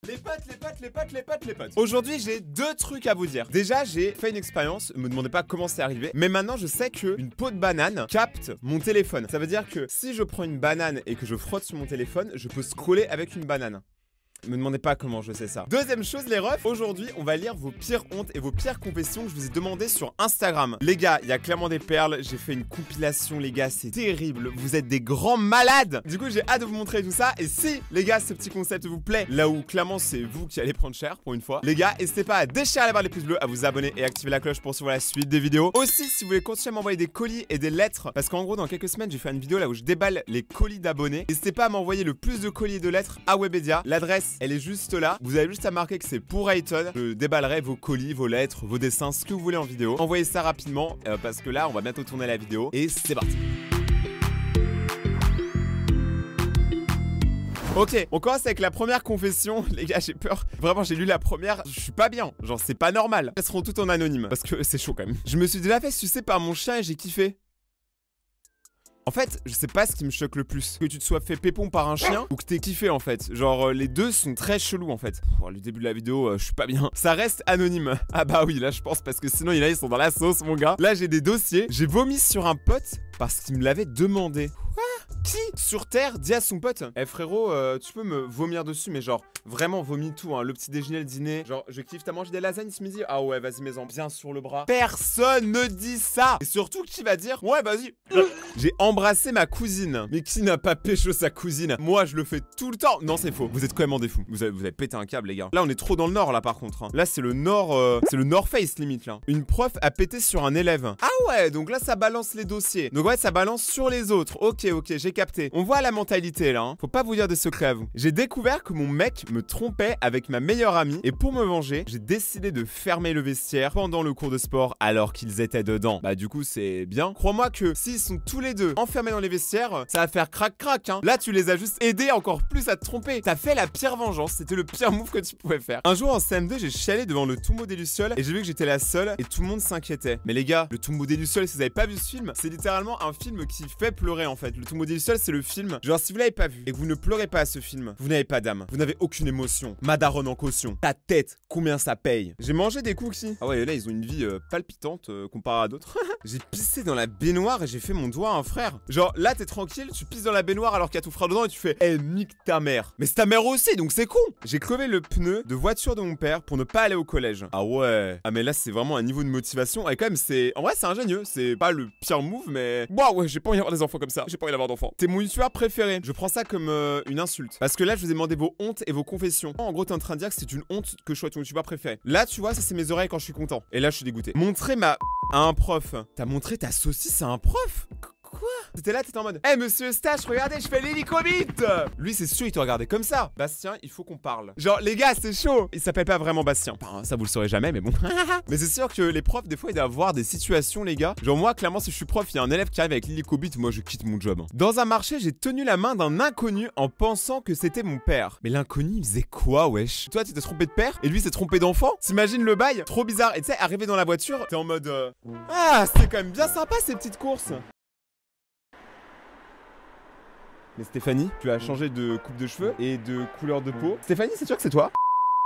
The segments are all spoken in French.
Les potes. Aujourd'hui, j'ai deux trucs à vous dire. Déjà, j'ai fait une expérience, me demandez pas comment c'est arrivé, mais maintenant je sais qu'une peau de banane capte mon téléphone. Ça veut dire que si je prends une banane et que je frotte sur mon téléphone, je peux scroller avec une banane. Me demandez pas comment je sais ça. Deuxième chose les refs, aujourd'hui on va lire vos pires hontes et vos pires confessions que je vous ai demandé sur Instagram. Les gars, il y a clairement des perles, j'ai fait une compilation les gars, c'est terrible, vous êtes des grands malades. Du coup j'ai hâte de vous montrer tout ça et si les gars ce petit concept vous plaît, là où clairement c'est vous qui allez prendre cher pour une fois, les gars n'hésitez pas à déchirer la barre des pouces bleus, à vous abonner et activer la cloche pour suivre la suite des vidéos. Aussi si vous voulez continuer à m'envoyer des colis et des lettres, parce qu'en gros dans quelques semaines j'ai fait une vidéo là où je déballe les colis d'abonnés, n'hésitez pas à m'envoyer le plus de colis et de lettres à Webedia, l'adresse elle est juste là. Vous avez juste à marquer que c'est pour Ayton. Je déballerai vos colis, vos lettres, vos dessins, ce que vous voulez en vidéo. Envoyez ça rapidement parce que là, on va bientôt tourner la vidéo. Et c'est parti. Ok, on commence avec la première confession. Les gars, j'ai peur. Vraiment, j'ai lu la première. Je suis pas bien. Genre, c'est pas normal. Elles seront toutes en anonyme parce que c'est chaud quand même. Je me suis déjà fait sucer par mon chien et j'ai kiffé. En fait, je sais pas ce qui me choque le plus. Que tu te sois fait pépon par un chien ou que t'aies kiffé en fait. Genre, les deux sont très chelous en fait. Oh, le début de la vidéo, je suis pas bien. Ça reste anonyme. Ah bah oui, là je pense parce que sinon ils sont dans la sauce mon gars. Là j'ai des dossiers. J'ai vomi sur un pote parce qu'il me l'avait demandé. Quoi? Qui sur Terre dit à son pote eh frérot, tu peux me vomir dessus, mais genre vraiment vomis tout, hein. Le petit déjeuner, le dîner. Genre, je kiffe, t'as mangé des lasagnes ce midi? Ah ouais, vas-y, mets-en bien sur le bras. Personne ne dit ça. Et surtout, qui va dire ouais, vas-y. J'ai embrassé ma cousine. Mais qui n'a pas pécho sa cousine? Moi, je le fais tout le temps. Non, c'est faux. Vous êtes quand même des fous. Vous avez pété un câble, les gars. Là, on est trop dans le nord, là, par contre. Hein. Là, c'est le nord, c'est le North Face, limite, là. Une prof a pété sur un élève. Ah ouais, donc là, ça balance les dossiers. Donc ouais, ça balance sur les autres. Ok, j'ai capté. On voit la mentalité, là. Hein. Faut pas vous dire de secrets à vous. J'ai découvert que mon mec me trompait avec ma meilleure amie. Et pour me venger, j'ai décidé de fermer le vestiaire pendant le cours de sport alors qu'ils étaient dedans. Bah, du coup, c'est bien. Crois-moi que s'ils sont tous les deux enfermés dans les vestiaires, ça va faire crac-crac, hein. Là, tu les as juste aidés encore plus à te tromper. T'as fait la pire vengeance. C'était le pire move que tu pouvais faire. Un jour en CM2, j'ai chialé devant le tombeau des Lucioles et j'ai vu que j'étais la seule et tout le monde s'inquiétait. Mais les gars, le tombeau des Lucioles, si vous avez pas vu ce film, c'est littéralement un film qui fait pleurer en fait. Le tombeau des Lucioles, c'est le film. Genre, si vous l'avez pas vu et que vous ne pleurez pas à ce film, vous n'avez pas d'âme. Vous n'avez aucune émotion. Madaron en caution. Ta tête, combien ça paye? J'ai mangé des cookies. Ah ouais, là, ils ont une vie palpitante comparée à d'autres. J'ai pissé dans la baignoire et j'ai fait mon doigt à un frère. Genre, là, t'es tranquille, tu pisses dans la baignoire alors qu'il y a ton frère dedans et tu fais eh, nique ta mère. Mais c'est ta mère aussi, donc c'est con. J'ai crevé le pneu de voiture de mon père pour ne pas aller au collège. Ah ouais. Ah mais là, c'est vraiment un niveau de motivation. Et quand même, c'est. En vrai, c'est ingénieux. C'est pas le pire move, mais. Bah ouais, j'ai pas envie d'avoir des enfants comme ça. J'ai pas envie d'avoir d'enfants. T'es mon youtubeur préféré. Je prends ça comme une insulte. Parce que là, je vous ai demandé vos hontes et vos confessions. En gros, t'es en train de dire que c'est une honte que je sois ton youtubeur préféré. Là, tu vois, ça, c'est mes oreilles quand je suis content. Et là, je suis dégoûté. Montrer ma. À un prof. T'as montré ta saucisse à un prof? Quoi? T'étais là, t'étais en mode eh monsieur Eustache, regardez, je fais l'hélicobite. Lui, c'est sûr, il te regardait comme ça. Bastien, il faut qu'on parle. Genre, les gars, c'est chaud. Il s'appelle pas vraiment Bastien. Enfin, ça, vous le saurez jamais, mais bon. Mais c'est sûr que les profs, des fois, ils doivent avoir des situations, les gars. Genre, moi, clairement, si je suis prof, il y a un élève qui arrive avec l'hélicobite, moi, je quitte mon job. Dans un marché, j'ai tenu la main d'un inconnu en pensant que c'était mon père. Mais l'inconnu, il faisait quoi, wesh? Toi, tu t'es trompé de père et lui s'est trompé d'enfant? T'imagines le bail? Trop bizarre. Et tu sais, arrivé dans la voiture, t'es en mode ah, c'est quand même bien sympa ces petites courses. Mais Stéphanie, tu as changé de coupe de cheveux et de couleur de peau. Stéphanie, c'est sûr que c'est toi?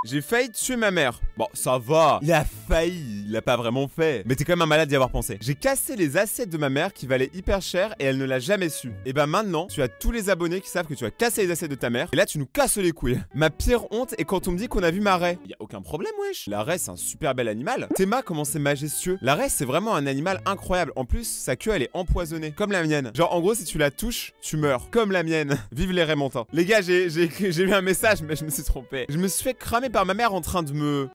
J'ai failli tuer ma mère. Bon, ça va. Il a failli. Il l'a pas vraiment fait. Mais t'es quand même un malade d'y avoir pensé. J'ai cassé les assiettes de ma mère qui valaient hyper cher et elle ne l'a jamais su. Et bah maintenant, tu as tous les abonnés qui savent que tu as cassé les assiettes de ta mère. Et là, tu nous casses les couilles. Ma pire honte est quand on me dit qu'on a vu ma raie. Y a aucun problème, wesh. La raie, c'est un super bel animal. Théma, comment c'est majestueux. La raie, c'est vraiment un animal incroyable. En plus, sa queue, elle est empoisonnée. Comme la mienne. Genre, en gros, si tu la touches, tu meurs. Comme la mienne. Vive les Raymontins. Les gars, j'ai eu un message, mais je me suis trompé. Je me suis fait cramer par ma mère en train de me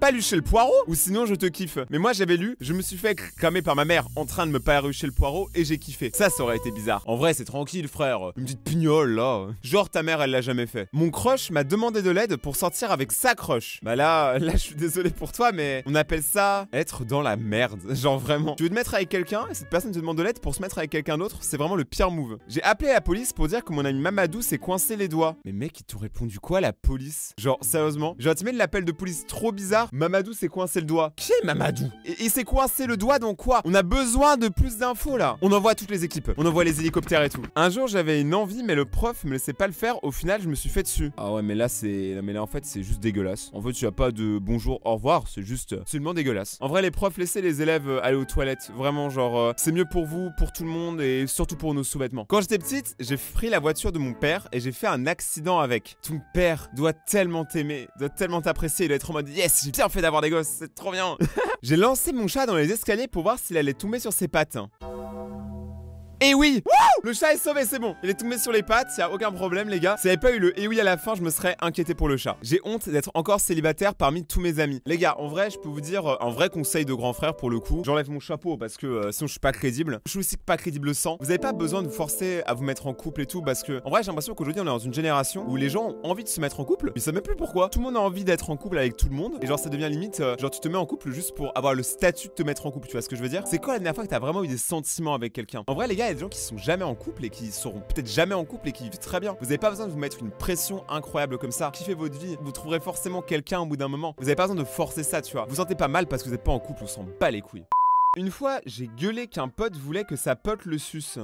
palucher le poireau ou sinon je te kiffe. Mais moi j'avais lu, je me suis fait cramer par ma mère en train de me palucher le poireau et j'ai kiffé. Ça aurait été bizarre. En vrai c'est tranquille frère, une petite pignole là. Genre ta mère elle l'a jamais fait. Mon crush m'a demandé de l'aide pour sortir avec sa crush. Bah là je suis désolé pour toi mais on appelle ça être dans la merde. Genre vraiment. Tu veux te mettre avec quelqu'un et cette personne te demande de l'aide pour se mettre avec quelqu'un d'autre, c'est vraiment le pire move. J'ai appelé la police pour dire que mon ami Mamadou s'est coincé les doigts. Mais mec ils t'ont répondu quoi la police? Genre sérieusement? Genre t'imagines l'appel de police trop bizarre. Mamadou s'est coincé le doigt. Qui est Mamadou? Et il s'est coincé le doigt dans quoi? On a besoin de plus d'infos là. On envoie toutes les équipes. On envoie les hélicoptères et tout. Un jour j'avais une envie mais le prof me laissait pas le faire. Au final je me suis fait dessus. Ah ouais mais là en fait c'est juste dégueulasse. En fait il y a pas de bonjour au revoir. C'est juste absolument dégueulasse. En vrai les profs laissez les élèves aller aux toilettes. Vraiment genre c'est mieux pour vous, pour tout le monde et surtout pour nos sous-vêtements. Quand j'étais petite j'ai pris la voiture de mon père et j'ai fait un accident avec. Ton père doit tellement t'aimer, doit tellement t'apprécier. Il doit être en mode yes j'ai bien fait d'avoir des gosses. C'est trop bien. J'ai lancé mon chat dans les escaliers pour voir s'il allait tomber sur ses pattes. Et oui! Wouh! Le chat est sauvé, c'est bon. Il est tombé sur les pattes, y a aucun problème les gars. S'il n'y avait pas eu le et oui à la fin, je me serais inquiété pour le chat. J'ai honte d'être encore célibataire parmi tous mes amis. Les gars, en vrai, je peux vous dire un vrai conseil de grand frère pour le coup. J'enlève mon chapeau parce que sinon je suis pas crédible. Je suis aussi pas crédible sans. Vous avez pas besoin de vous forcer à vous mettre en couple et tout parce que en vrai, j'ai l'impression qu'aujourd'hui on est dans une génération où les gens ont envie de se mettre en couple, mais ils savent même plus pourquoi. Tout le monde a envie d'être en couple avec tout le monde et genre ça devient limite genre tu te mets en couple juste pour avoir le statut de te mettre en couple, tu vois ce que je veux dire? C'est quoi la dernière fois que t'as vraiment eu des sentiments avec quelqu'un? En vrai les gars, il y a des gens qui sont jamais en couple et qui seront peut-être jamais en couple et qui vivent très bien. Vous n'avez pas besoin de vous mettre une pression incroyable comme ça. Kiffez votre vie, vous trouverez forcément quelqu'un au bout d'un moment. Vous n'avez pas besoin de forcer ça, tu vois. Vous sentez pas mal parce que vous n'êtes pas en couple, on s'en bat les couilles. Une fois, j'ai gueulé qu'un pote voulait que sa pote le suce.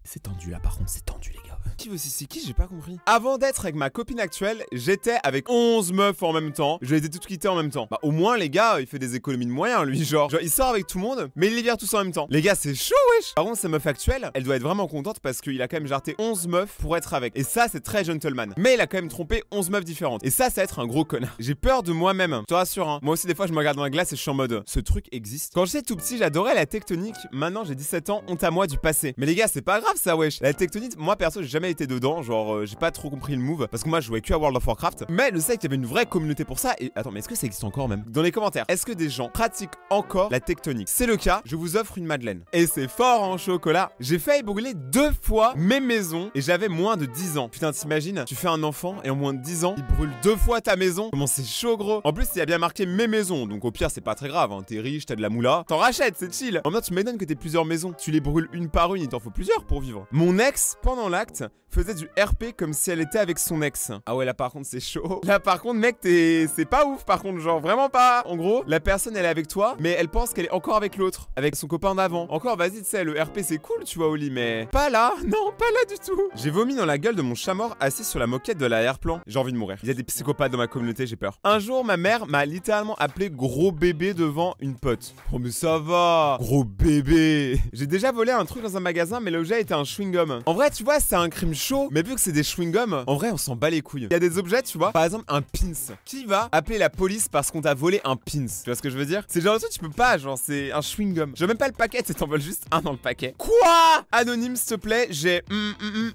C'est tendu là par contre, c'est tendu les gars. Qui veut c'est qui? J'ai pas compris. Avant d'être avec ma copine actuelle, j'étais avec 11 meufs en même temps. Je les ai toutes quittées en même temps. Bah au moins les gars, il fait des économies de moyens lui, genre il sort avec tout le monde, mais il les vire tous en même temps. Les gars c'est chaud wesh. Par contre sa meuf actuelle, elle doit être vraiment contente parce qu'il a quand même jarté 11 meufs pour être avec. Et ça c'est très gentleman. Mais il a quand même trompé 11 meufs différentes. Et ça c'est être un gros connard. J'ai peur de moi-même, je te rassure hein. Moi aussi des fois je me regarde dans la glace et je suis en mode ce truc existe. Quand j'étais tout petit j'adorais la tectonique. Maintenant j'ai 17 ans, honte à moi du passé. Mais les gars c'est pas grave ça wesh. La tectonique, moi perso j'ai jamais été dedans. Genre j'ai pas trop compris le move parce que moi je jouais que à World of Warcraft. Mais je sais qu'il y avait une vraie communauté pour ça. Et attends, mais est-ce que ça existe encore même? Dans les commentaires, est-ce que des gens pratiquent encore la tectonique? C'est le cas, je vous offre une madeleine. Et c'est fort en chocolat. J'ai failli brûler 2 fois mes maisons et j'avais moins de 10 ans. Putain, t'imagines, tu fais un enfant et en moins de 10 ans, il brûle 2 fois ta maison. Comment c'est chaud gros. En plus, il y a bien marqué mes maisons. Donc au pire, c'est pas très grave. Hein. T'es riche, t'as de la moula. T'en rachètes, c'est chill. En même temps, tu m'étonnes que t'aies plusieurs maisons. Tu les brûles une par une, il t'en faut plusieurs pour vivre. Mon ex, pendant l'acte, faisait du RP comme si elle était avec son ex. Ah ouais là par contre c'est chaud. Là par contre mec c'est pas ouf par contre, genre vraiment pas. En gros la personne elle est avec toi mais elle pense qu'elle est encore avec l'autre, avec son copain d'avant. Encore vas-y tu sais le RP c'est cool tu vois au lit mais pas là, non pas là du tout. J'ai vomi dans la gueule de mon chat mort assis sur la moquette de la R-plan. J'ai envie de mourir. Il y a des psychopathes dans ma communauté, j'ai peur. Un jour ma mère m'a littéralement appelé gros bébé devant une pote. Oh mais ça va, gros bébé. J'ai déjà volé un truc dans un magasin mais l'objet était un chewing-gum. En vrai tu vois c'est un crime chaud mais vu que c'est des chewing-gums, en vrai on s'en bat les couilles. Il y a des objets, tu vois, par exemple un pins. Qui va appeler la police parce qu'on t'a volé un pins? Tu vois ce que je veux dire? C'est genre le truc, tu peux pas, genre c'est un chewing-gum. Je veux même pas le paquet, tu t'en voles juste un dans le paquet. Quoi? Anonyme s'il te plaît, j'ai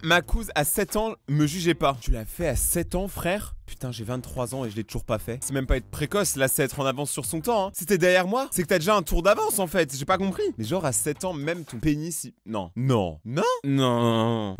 ma cousine à 7 ans, me jugez pas. Tu l'as fait à 7 ans frère? Putain, j'ai 23 ans et je l'ai toujours pas fait. C'est même pas être précoce, là, c'est être en avance sur son temps. Hein. Si t'es derrière moi, c'est que t'as déjà un tour d'avance en fait. J'ai pas compris. Mais genre à 7 ans, même ton pénis. Non. Non. Non. Non.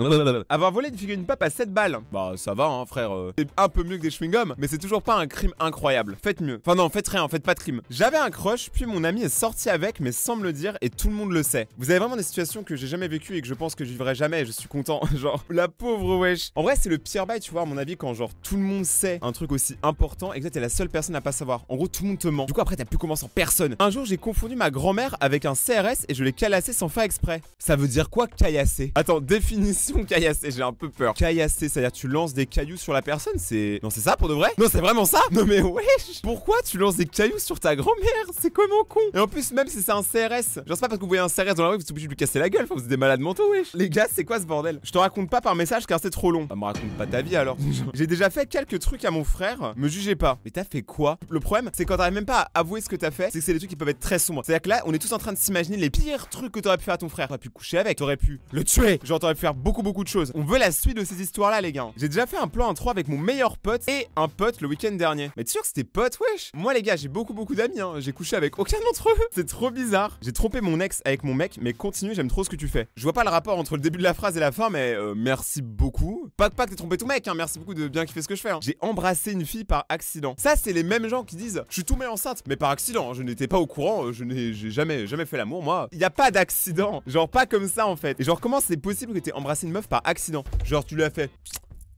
Avoir volé une figurine pop à 7 balles. Bah, ça va, hein, frère. C'est un peu mieux que des chewing-gums, mais c'est toujours pas un crime incroyable. Faites mieux. Enfin, non, faites rien, faites pas de crime. J'avais un crush, puis mon ami est sorti avec, mais sans me le dire, et tout le monde le sait. Vous avez vraiment des situations que j'ai jamais vécues et que je pense que je vivrai jamais, et je suis content. Genre, la pauvre wesh. En vrai, c'est le pire bail, tu vois, à mon avis, quand genre tout le monde sait un truc aussi important et que t'es la seule personne à pas savoir. En gros, tout le monde te ment. Du coup, après, t'as plus comment sans personne. Un jour, j'ai confondu ma grand-mère avec un CRS et je l'ai caillassé sans faire exprès. Ça veut dire quoi, caillasser? Attends, définition caillasser, j'ai un peu peur. Caillasser, c'est-à-dire tu lances des cailloux sur la personne, c'est... Non, c'est ça pour de vrai? Non, c'est vraiment ça? Non, mais wesh! Pourquoi tu lances des cailloux sur ta grand-mère? C'est comment con? Et en plus, même si c'est un CRS, genre c'est pas parce que vous voyez un CRS dans la rue, vous êtes obligé de lui casser la gueule, enfin, vous êtes des malades mentaux, wesh. Les gars, c'est quoi ce bordel? Je te raconte pas par message car c'est trop long. Bah, me raconte pas ta vie alors. J'ai déjà fait quelques trucs à mon frère, me jugez pas. Mais t'as fait quoi? Le problème, c'est quand t'arrives même pas à avouer ce que t'as fait, c'est que c'est des trucs qui peuvent être très sombres. C'est-à-dire que là, on est tous en train de s'imaginer les pires trucs que t'aurais pu faire à ton frère. T'aurais pu coucher avec, t'aurais pu le tuer, genre t'aurais pu faire beaucoup de choses. On veut la suite de ces histoires-là, les gars. J'ai déjà fait un plan en 3 avec mon meilleur pote et un pote le week-end dernier. Mais t'es sûr que c'était pote, wesh? Moi, les gars, j'ai beaucoup d'amis, hein. J'ai couché avec aucun d'entre eux. C'est trop bizarre. J'ai trompé mon ex avec mon mec, mais continue, j'aime trop ce que tu fais. Je vois pas le rapport entre le début de la phrase et la fin, mais merci beaucoup. Pas que t'aies trompé ton mec, hein. Merci beaucoup de bien kiffer ce que je fais. Hein. J'ai embrassé une fille par accident. Ça, c'est les mêmes gens qui disent je suis tombé enceinte, mais par accident. Hein. Je n'étais pas au courant. J'ai jamais fait l'amour, moi. Il y a pas d'accident. Genre, pas comme ça en fait. Et genre, comment c'est possible que t'aies embrassé une meuf par accident? Genre, tu l'as fait.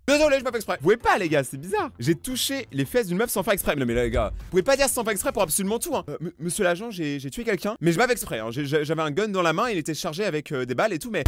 Désolé, je pas fait exprès. Vous pouvez pas, les gars, c'est bizarre. J'ai touché les fesses d'une meuf sans faire exprès. Non, mais là, les gars, vous pouvez pas dire sans faire exprès pour absolument tout, hein. Monsieur l'agent, j'ai tué quelqu'un, mais je m'avais exprès, hein. J'avais un gun dans la main, il était chargé avec des balles et tout, mais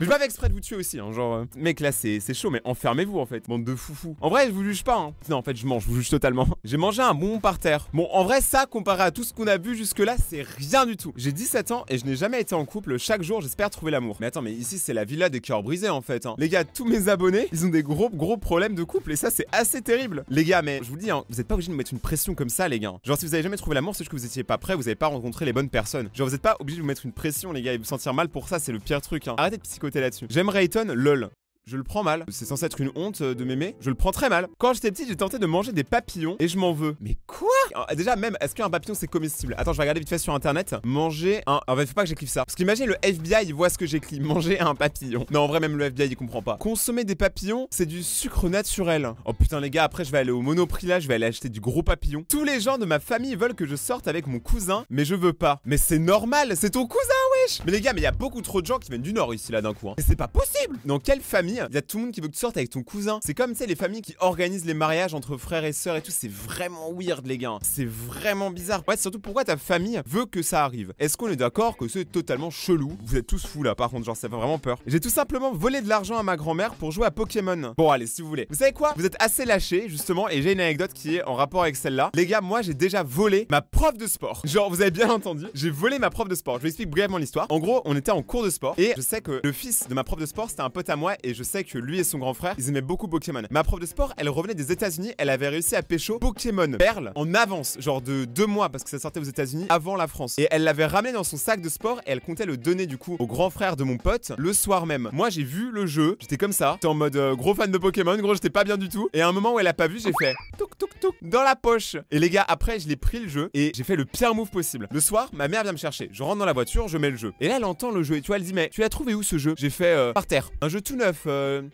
mais je m'avais exprès de vous tuer aussi, hein. Genre, mec, là, c'est chaud, mais enfermez-vous en fait, bande de foufous. En vrai, je vous juge pas, hein. Non, en fait, je vous juge totalement. J'ai mangé un bonbon par terre. Bon, en vrai, ça, comparé à tout ce qu'on a vu jusque-là, c'est rien du tout. J'ai 17 ans et je n'ai jamais été en couple. Chaque jour, j'espère trouver l'amour. Mais attends, mais ici, c'est la villa des cœurs brisés en fait, hein. Les gars, tous mes abonnés, ils ont des gros problèmes de couple et ça, c'est assez terrible. Les gars, mais je vous dis, hein, vous êtes pas obligés de me mettre une pression comme ça, les gars. Genre, si vous avez jamais trouvé l'amour, c'est juste que vous étiez pas prêt, vous avez pas rencontré les bonnes personnes. Genre, vous êtes pas obligés de vous mettre une pression, les gars, et vous sentir mal pour ça, c'est le pire truc, hein. Arrêtez de psychoter là-dessus. J'aime Rayton, lol. Je le prends mal. C'est censé être une honte de m'aimer. Je le prends très mal. Quand j'étais petit, j'ai tenté de manger des papillons et je m'en veux. Mais quoi? Déjà, même, est-ce qu'un papillon c'est comestible? Attends, je vais regarder vite fait sur internet. Manger un. En fait, faut pas que j'écrive ça. Parce qu'imagine le FBI, il voit ce que j'écris. Manger un papillon. Non, en vrai, même le FBI, il comprend pas. Consommer des papillons, c'est du sucre naturel. Oh putain, les gars, après, je vais aller au Monoprix là, je vais aller acheter du gros papillon. Tous les gens de ma famille veulent que je sorte avec mon cousin, mais je veux pas. Mais c'est normal, c'est ton cousin, wesh. Mais les gars, mais il y a beaucoup trop de gens qui viennent du Nord ici là d'un coup, hein. Et c'est pas possible. Dans quelle famille il y a tout le monde qui veut que tu sortes avec ton cousin? C'est comme, tu sais, les familles qui organisent les mariages entre frères et sœurs et tout. C'est vraiment weird, les gars. C'est vraiment bizarre. Ouais, surtout pourquoi ta famille veut que ça arrive. Est-ce qu'on est d'accord que c'est totalement chelou? Vous êtes tous fous là, par contre, genre, ça fait vraiment peur. J'ai tout simplement volé de l'argent à ma grand-mère pour jouer à Pokémon. Bon, allez, si vous voulez. Vous savez quoi? Vous êtes assez lâchés, justement, et j'ai une anecdote qui est en rapport avec celle-là. Les gars, moi, j'ai déjà volé ma prof de sport. Genre, vous avez bien entendu, j'ai volé ma prof de sport. Je vous explique brièvement l'histoire. En gros, on était en cours de sport et je sais que le fils de ma prof de sport, c'était un pote à moi et je sais que lui et son grand frère, ils aimaient beaucoup Pokémon. Ma prof de sport, elle revenait des États-Unis, elle avait réussi à pécho Pokémon Perle en avance, genre de 2 mois parce que ça sortait aux États-Unis avant la France. Et elle l'avait ramené dans son sac de sport et elle comptait le donner du coup au grand frère de mon pote le soir même. Moi, j'ai vu le jeu, j'étais comme ça, j'étais en mode gros fan de Pokémon, gros, j'étais pas bien du tout. Et à un moment où elle a pas vu, j'ai fait touk touk touk dans la poche. Et les gars, après, je l'ai pris le jeu et j'ai fait le pire move possible. Le soir, ma mère vient me chercher. Je rentre dans la voiture, je mets le jeu. Et là, elle entend le jeu et tu vois, elle dit mais tu l'as trouvé où ce jeu? J'ai fait par terre. Un jeu tout neuf.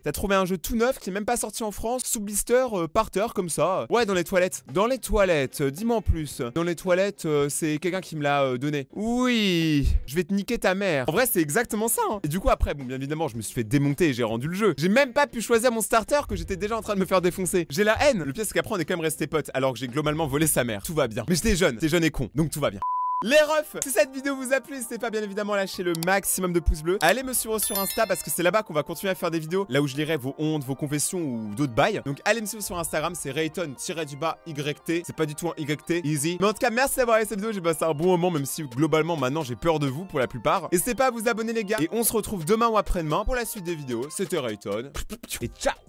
T'as trouvé un jeu tout neuf qui est même pas sorti en France, sous blister, par terre comme ça. Ouais, dans les toilettes. Dans les toilettes, dis-moi en plus. Dans les toilettes, c'est quelqu'un qui me l'a donné. Oui, je vais te niquer ta mère. En vrai, c'est exactement ça, hein. Et du coup, après, bon, bien évidemment, je me suis fait démonter et j'ai rendu le jeu. J'ai même pas pu choisir mon starter que j'étais déjà en train de me faire défoncer. J'ai la haine. Le pire, c'est qu'après, on est quand même resté potes alors que j'ai globalement volé sa mère. Tout va bien. Mais j'étais jeune et con, donc tout va bien. Les refs, si cette vidéo vous a plu, n'hésitez pas bien évidemment à lâcher le maximum de pouces bleus. Allez me suivre sur Insta parce que c'est là-bas qu'on va continuer à faire des vidéos, là où je lirai vos hontes, vos confessions ou d'autres bails. Donc allez me suivre sur Instagram, c'est Rayton-YT. C'est pas du tout un YT, easy. Mais en tout cas, merci d'avoir regardé cette vidéo, j'ai passé un bon moment, même si globalement maintenant j'ai peur de vous pour la plupart. N'hésitez pas à vous abonner les gars. Et on se retrouve demain ou après-demain pour la suite des vidéos. C'était Rayton. Et ciao.